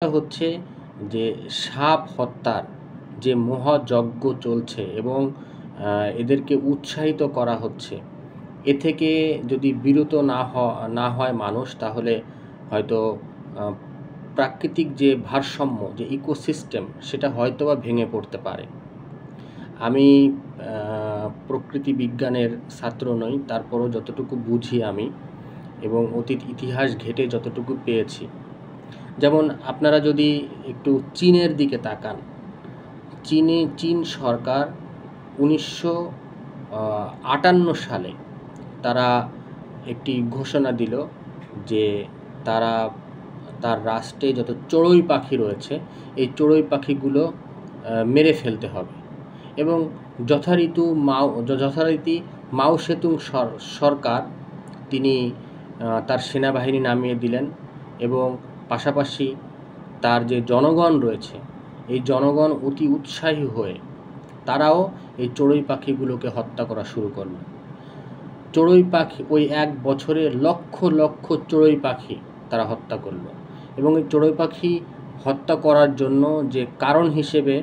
বিষয়টা হচ্ছে যে সাপ হত্যার যে মহাযজ্ঞ চলছে এবং এদেরকে উৎসাহিত করা হচ্ছে, এ থেকে যদি বিরত না হয় মানুষ, তাহলে হয়তো প্রাকৃতিক যে ভারসাম্য, যে ইকোসিস্টেম, সেটা হয়তোবা ভেঙে পড়তে পারে। আমি প্রকৃতি বিজ্ঞানের ছাত্র নই, তারপরও যতটুকু বুঝি আমি এবং অতীত ইতিহাস ঘেঁটে যতটুকু পেয়েছি, যেমন আপনারা যদি একটু চীনের দিকে তাকান, চীন সরকার 1958 সালে তারা একটি ঘোষণা দিল যে তার রাষ্ট্রে যত চড়ুই পাখি রয়েছে এই চড়ুই পাখিগুলো মেরে ফেলতে হবে এবং যথারীতি মাও সেতুং সরকার তিনি তার সেনাবাহিনী নামিয়ে দিলেন এবং পাশাপাশি তার যে জনগণ রয়েছে এই জনগণ অতি উৎসাহী হয়ে তারাও এই চড়ুই পাখিগুলোকে হত্যা করা শুরু করল। চড়ুই পাখি ওই এক বছরে লক্ষ লক্ষ চড়ুই পাখি তারা হত্যা করল এবং এই চড়ুই পাখি হত্যা করার জন্য যে কারণ হিসেবে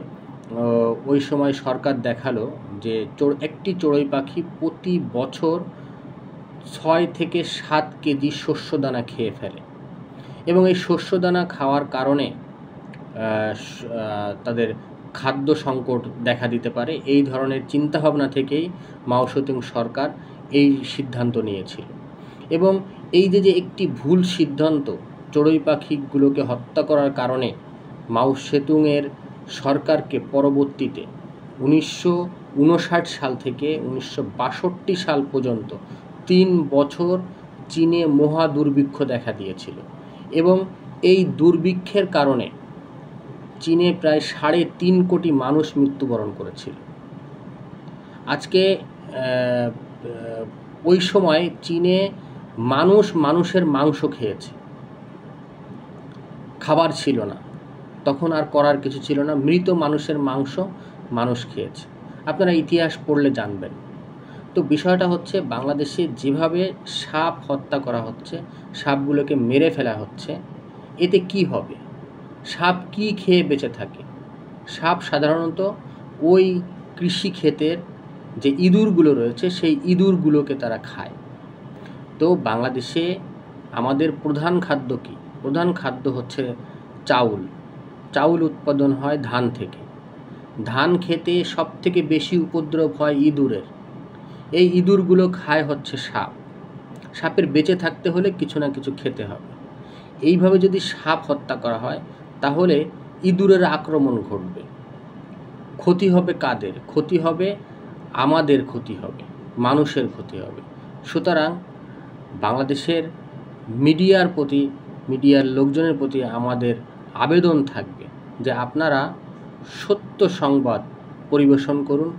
ওই সময় সরকার দেখালো যে একটি চড়ুই পাখি প্রতি বছর 6 থেকে 7 কেজি শস্যদানা খেয়ে ফেলে এবং এই শস্যদানা খাওয়ার কারণে তাদের খাদ্য সংকট দেখা দিতে পারে। এই ধরনের চিন্তাভাবনা থেকেই মাও সেতুং সরকার এই সিদ্ধান্ত নিয়েছিল এবং এই যে একটি ভুল সিদ্ধান্ত চড়ুই পাখিগুলোকে হত্যা করার কারণে মাও সেতুংয়ের সরকারকে পরবর্তীতে 1959 সাল থেকে 1962 সাল পর্যন্ত 3 বছর চীনে মহা দুর্ভিক্ষ দেখা দিয়েছিল এবং এই দুর্ভিক্ষের কারণে চীনে প্রায় 3.5 কোটি মানুষ মৃত্যুবরণ করেছিল। আজকে ওই সময় চীনে মানুষের মাংস খেয়েছে, খাবার ছিল না, তখন আর করার কিছু ছিল না, মৃত মানুষের মাংস মানুষ খেয়েছে। আপনারা ইতিহাস পড়লে জানবেন। তো বিষয়টা হচ্ছে বাংলাদেশে যেভাবে সাপ হত্যা করা হচ্ছে, সাপগুলোকে মেরে ফেলা হচ্ছে, এতে কি হবে? সাপ কি খেয়ে বেঁচে থাকে? সাপ সাধারণত ওই কৃষিক্ষেতের যে ইঁদুরগুলো রয়েছে সেই ইঁদুরগুলোকে তারা খায়। তো বাংলাদেশে আমাদের প্রধান খাদ্য কি? প্রধান খাদ্য হচ্ছে চাউল উৎপাদন হয় ধান থেকে। ধান খেতে সবথেকে বেশি উপদ্রব হয় ইঁদুরের। এই ইঁদুরগুলো খায় হচ্ছে সাপ। সাপের বেঁচে থাকতে হলে কিছু না কিছু খেতে হবে। এইভাবে যদি সাপ হত্যা করা হয় তাহলে ইঁদুরের আক্রমণ ঘটবে। ক্ষতি হবে কাদের? ক্ষতি হবে আমাদের, ক্ষতি হবে মানুষের, ক্ষতি হবে। সুতরাং বাংলাদেশের মিডিয়ার লোকজনের প্রতি আমাদের আবেদন থাকবে যে আপনারা সত্য সংবাদ পরিবেশন করুন,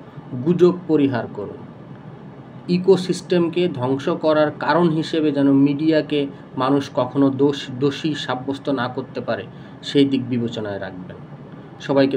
গুজব পরিহার করুন। ইকোসিস্টেমকে ধ্বংস করার কারণ হিসেবে যেন মিডিয়াকে মানুষ কখনো দোষী সাব্যস্ত না করতে পারে, সেই দিক বিবেচনায় রাখবেন। সবাইকে